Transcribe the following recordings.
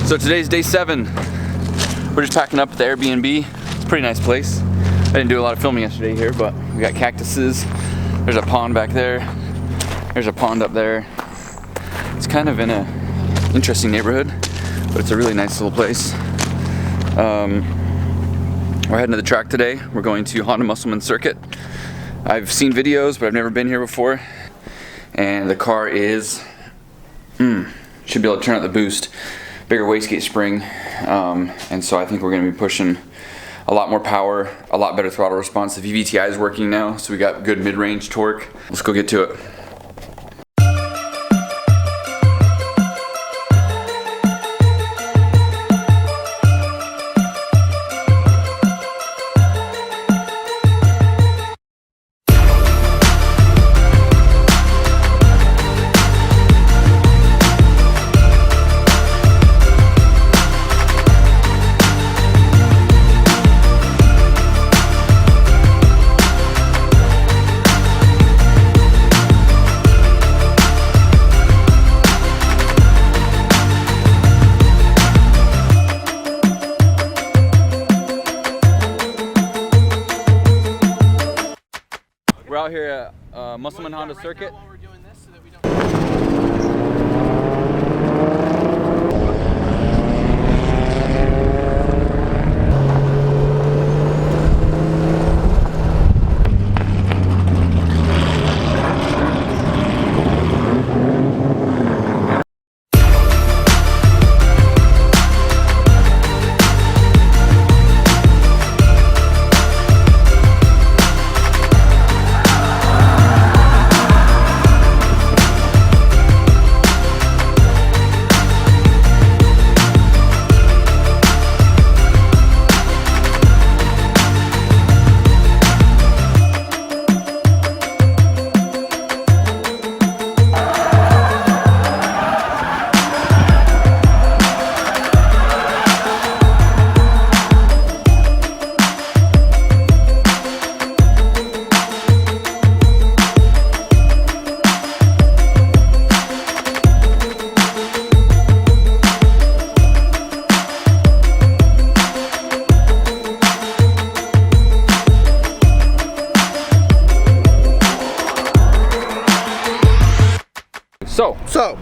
So today's day 7. We're just packing up at the Airbnb. It's a pretty nice place. I didn't do a lot of filming yesterday here, but we got cactuses. There's a pond back there. There's a pond up there. It's kind of in a interesting neighborhood, but it's a really nice little place. We're heading to the track today. We're going to Honda Musselman Circuit. I've seen videos, but I've never been here before. And the car is, should be able to turn out the boost. Bigger wastegate spring, and so I think we're going to be pushing a lot more power, a lot better throttle response. The VVTi is working now, so we got good mid-range torque. Let's go get to it. We're out here at Musselman Honda Circuit.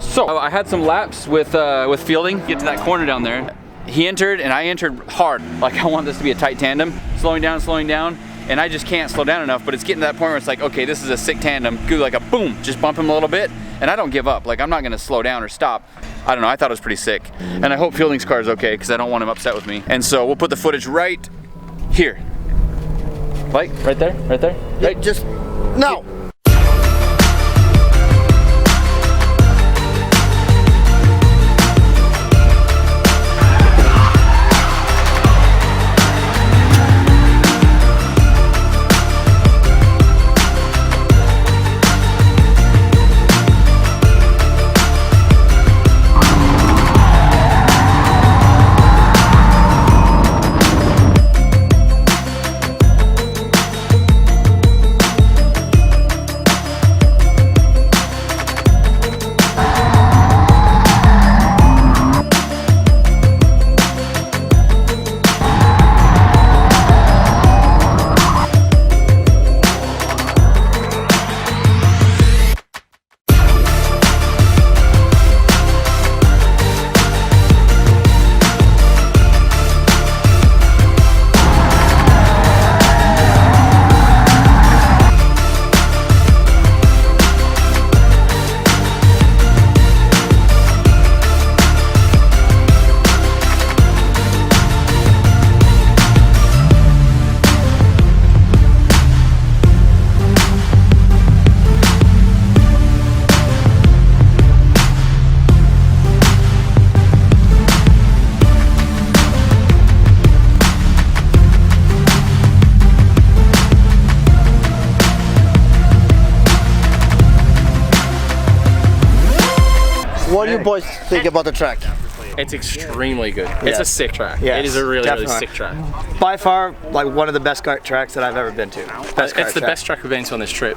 So I had some laps with Fielding. Get to that corner down there. He entered and I entered hard. Like I want this to be a tight tandem. Slowing down, and I just can't slow down enough. But it's getting to that point where it's like, okay, this is a sick tandem. Do like a boom, just bump him a little bit, and I don't give up. Like I'm not gonna slow down or stop. I don't know. I thought it was pretty sick, and I hope Fielding's car is okay because I don't want him upset with me. And so we'll put the footage right here. Like right there, Yeah, right. Just no. What do you boys think about the track? It's extremely good. It's a sick track. Yes, it is a really definitely. sick track. By far, like one of the best kart tracks that I've ever been to. It's the best track we've been to on this trip.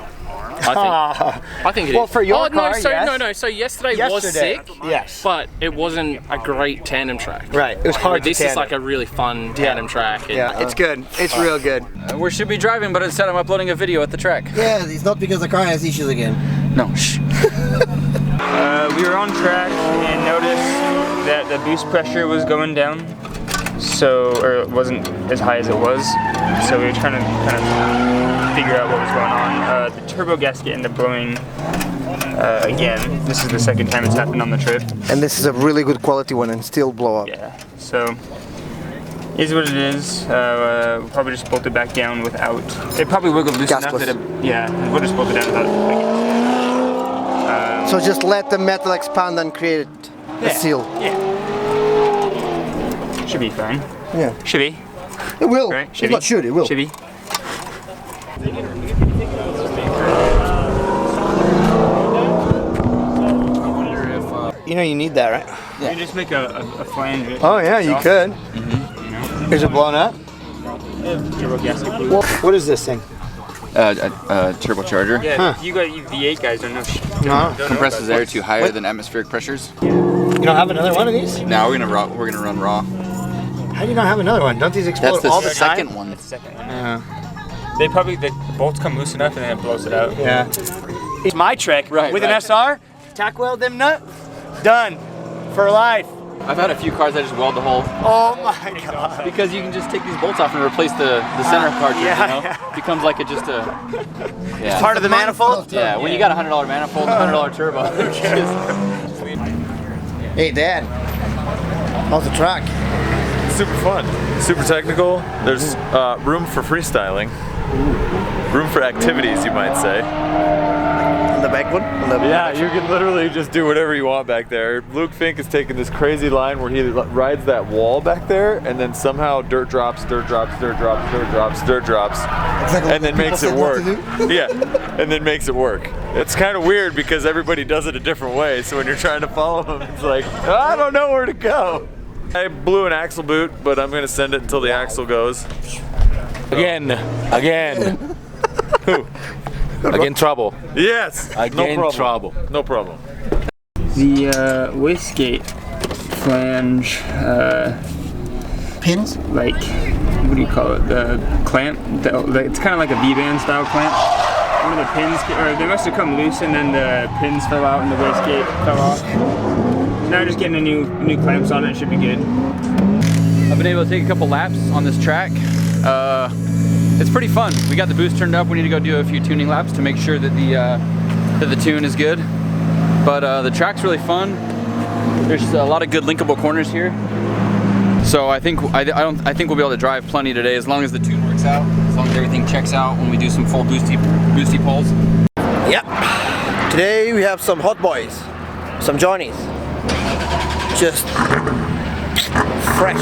I think it is. Well, for your car, so, yes. No. So yesterday was sick. Yes. But it wasn't a great tandem track. Right. It was hard to This is tandem. like a really fun tandem track. And Yeah, it's good. It's real good. We should be driving, but instead I'm uploading a video at the track. Yeah, it's not because the car has issues again. No, shh. We were on track and noticed that the boost pressure was going down, or it wasn't as high as it was. So we were trying to kind of figure out what was going on. The turbo gasket ended up blowing again. This is the second time it's happened on the trip. And this is a really good quality one and still blow up. Yeah. So is what it is. We'll probably just bolt it back down without. It probably wiggled loose enough that we'll just bolt it down without. So just let the metal expand and create a seal. Yeah. Should be fine. Yeah. Should be. It will. Right? It's not should, it will. Should be. You know you need that, right? You can just make a flange. Oh yeah, you could. Is it blown up? Turbo gasket. What is this thing? Turbocharger. Yeah, you V8 guys don't know. No. Compresses air to higher than atmospheric pressures. You don't have another one of these? Now we're gonna run raw. How do you not have another one? Don't these explode That's the all the time? second one. That's the second one. Yeah. The bolts come loose enough and then it blows it out. Yeah. It's my trick Right, with right. an SR. Tack weld them nuts. Done. For life. I've had a few cars that just weld the hole Oh my god. because you can just take these bolts off and replace the center cartridge. yeah, you know, yeah. becomes like yeah. Part of the manifold? Yeah, when you got a $100 manifold and $100 turbo. Hey, Dad. How's the track? Super fun, super technical. There's room for freestyling, room for activities, you might say. On the back one? Yeah, you can literally just do whatever you want back there. Luke Fink is taking this crazy line where he rides that wall back there, and then somehow dirt drops, dirt drops, dirt drops, dirt drops, dirt drops, Exactly and then what makes people it said work. not to do. Yeah, and then makes it work. It's kind of weird because everybody does it a different way. So when you're trying to follow him, it's like, I don't know where to go. I blew an axle boot, but I'm gonna send it until the axle goes. Again. Who? Again, trouble. Yes. Again, no problem. trouble. No problem. The wastegate flange, Pins? like, what do you call it? The clamp. It's kind of like a V-band style clamp. One of the pins, or they must have come loose, and then the pins fell out, and the wastegate fell off. Now just getting a new clamps on it. Should be good. I've been able to take a couple laps on this track. It's pretty fun. We got the boost turned up. We need to go do a few tuning laps to make sure that the tune is good. But the track's really fun. There's a lot of good linkable corners here. So I think we'll be able to drive plenty today as long as the tune works out, as long as everything checks out when we do some full boosty pulls. Yep. Today we have some hot boys, some Johnnies. Just fresh.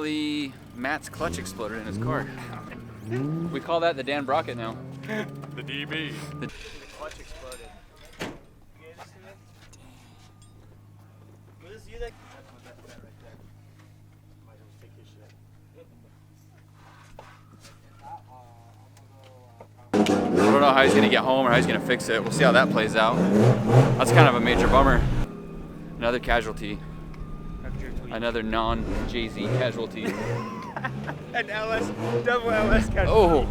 Apparently, Matt's clutch exploded in his car. We call that the Dan Brockett now. The DB. The clutch exploded. Was this you that? That right there. Might as well take your shit. I don't know how he's gonna get home or how he's gonna fix it. We'll see how that plays out. That's kind of a major bummer. Another casualty. Another non-Jay-Z casualty. An LS, double LS casualty. Oh.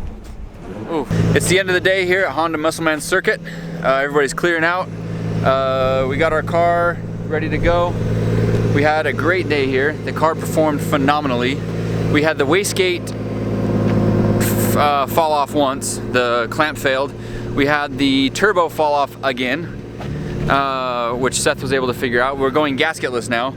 Oh. It's the end of the day here at Honda Musselman Circuit. Everybody's clearing out. We got our car ready to go. We had a great day here. The car performed phenomenally. We had the wastegate fall off once. The clamp failed. We had the turbo fall off again, which Seth was able to figure out. We're going gasketless now.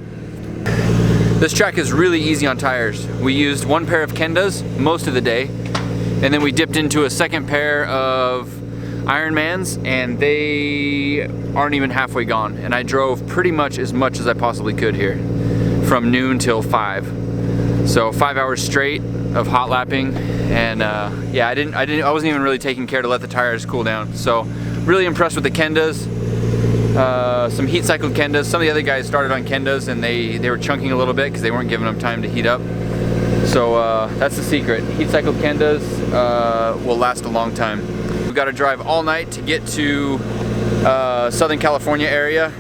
This track is really easy on tires. We used one pair of Kendas most of the day, and then we dipped into a second pair of Ironmans, and they aren't even halfway gone. And I drove pretty much as I possibly could here, from noon till 5. So 5 hours straight of hot lapping, and yeah, I wasn't even really taking care to let the tires cool down. So really impressed with the Kendas. Some heat cycled Kendas. Some of the other guys started on Kendas and they were chunking a little bit because they weren't giving them time to heat up. So that's the secret. Heat cycled Kendas will last a long time. We've got to drive all night to get to Southern California area.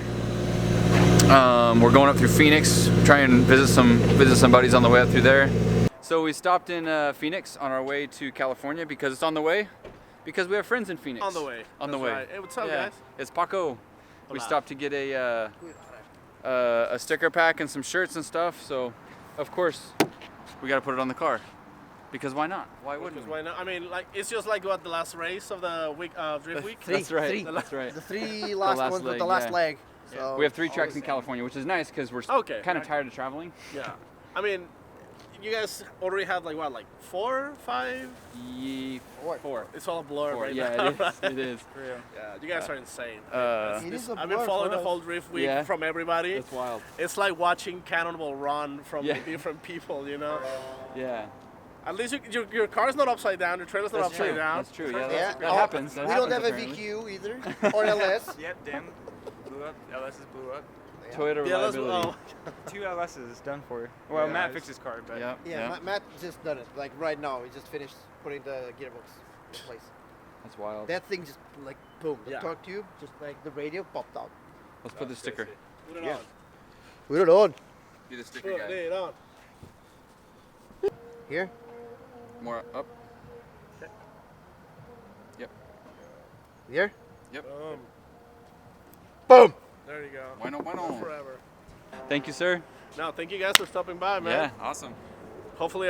We're going up through Phoenix, try and visit some buddies on the way up through there. So we stopped in Phoenix on our way to California because it's on the way. Because we have friends in Phoenix. On the way. On the way. Right. Hey, what's up, yeah. guys? It's Paco. We Hola. stopped to get a sticker pack and some shirts and stuff. So, of course, we got to put it on the car. Because why not? Why wouldn't Because we? why not? I mean, like, it's just like what the last race of the week, drift week. That's right. That's right. The three last last ones with leg, the last yeah. leg. So We have 3 tracks in California, which is nice because we're Okay. kind of tired of traveling. Yeah. I mean, you guys already have like what, like 4, 5? Four. It's all a blur right Yeah, now. it is. It is. Yeah, you guys are insane. It is a I've been blur following for the us. whole drift week Yeah. from everybody. That's wild. It's like watching Cannonball run from Yeah. different people, you know? Yeah. At least your car's not upside down, your trailer's not That's upside true. down. That's true. Yeah, Yeah, that happens. That we don't happens, have a apparently. VQ either, or LS. Yep, damn. Blew up. LS's blew up. Toyota Yeah, let's, reliability. 2 LS's done for. Well, Yeah, Matt it's- fixed his car, but Yeah. Yeah, Matt just done it. Like right now, he just finished putting the gearbox in place. That's wild. That thing just like boom, the Yeah. torque tube, just like the radio popped out. Let's put the sticker. Put it Yeah. on. Put it on. Do the sticker Put guy. it on. Here. More up. Yep. Here. Boom. Boom. There you go. Why not? Why not? Forever. Thank you, sir. No, thank you guys for stopping by, man. Yeah, awesome. Hopefully,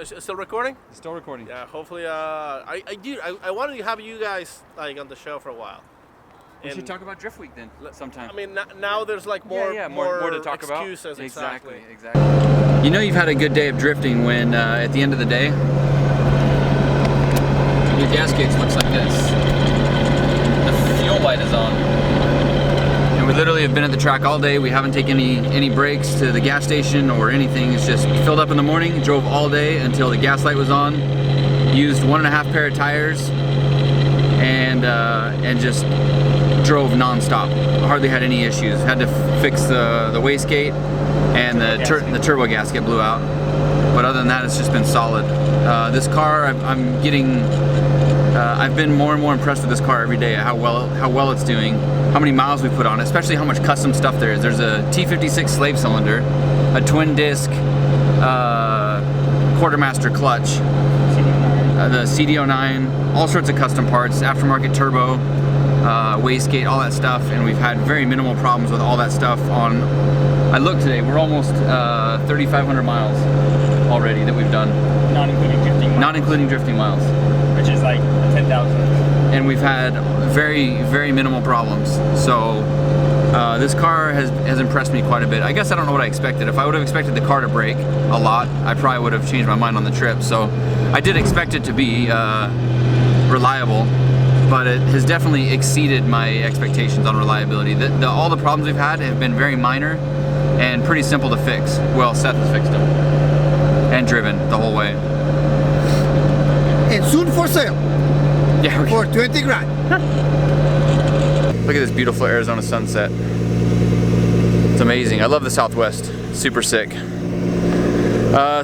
still recording? Still recording. Yeah. Hopefully, I wanted to have you guys like on the show for a while. We should And- talk about Drift Week then, sometime. I mean, now there's like more, more to talk about. excuses. Exactly. You know you've had a good day of drifting when at the end of the day, your gas gauge looks like this. The fuel light is on. And we literally have been at the track all day. We haven't taken any breaks to the gas station or anything. It's just filled up in the morning, drove all day until the gas light was on, used 1.5 pair of tires, and just drove non-stop. Hardly had any issues. Had to fix the wastegate, and the turbo gasket blew out. But other than that, it's just been solid. This car, I've been more and more impressed with this car every day. How well it's doing, how many miles we put on it, especially how much custom stuff there is. There's a T56 slave cylinder, a twin disc quartermaster clutch, the CD09, all sorts of custom parts, aftermarket turbo, wastegate, all that stuff, and we've had very minimal problems with all that stuff on. I looked today, we're almost 3,500 miles already that we've done. not including drifting miles, Not including drifting miles. which is like 10,000. And we've had very, very minimal problems. So this car has impressed me quite a bit. I guess I don't know what I expected. If I would have expected the car to break a lot, I probably would have changed my mind on the trip. So I did expect it to be reliable, but it has definitely exceeded my expectations on reliability. All the problems we've had have been very minor and pretty simple to fix. Well, Seth has fixed them. And driven the whole way. And soon for sale Yeah. for 20 grand. Look at this beautiful Arizona sunset. It's amazing. I love the Southwest. Super sick.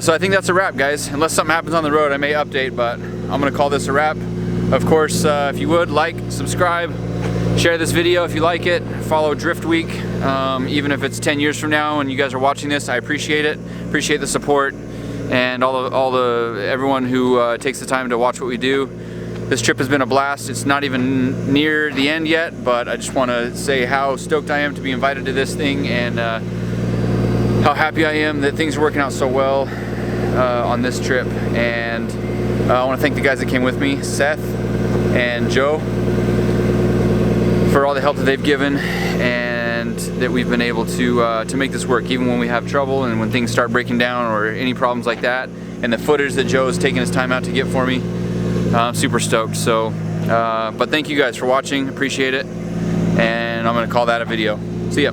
So I think that's a wrap, guys. Unless something happens on the road, I may update, but I'm gonna call this a wrap. Of course, if you would, like, subscribe, share this video if you like it, follow Drift Week. Even if it's 10 years from now and you guys are watching this, I appreciate it. Appreciate the support and everyone who takes the time to watch what we do. This trip has been a blast. It's not even near the end yet, but I just want to say how stoked I am to be invited to this thing, and how happy I am that things are working out so well on this trip. And I want to thank the guys that came with me, Seth and Joe, for all the help that they've given, and that we've been able to make this work, even when we have trouble and when things start breaking down or any problems like that. And the footage that Joe's taken his time out to get for me, I'm super stoked. So, but thank you guys for watching, appreciate it, and I'm gonna call that a video. See ya.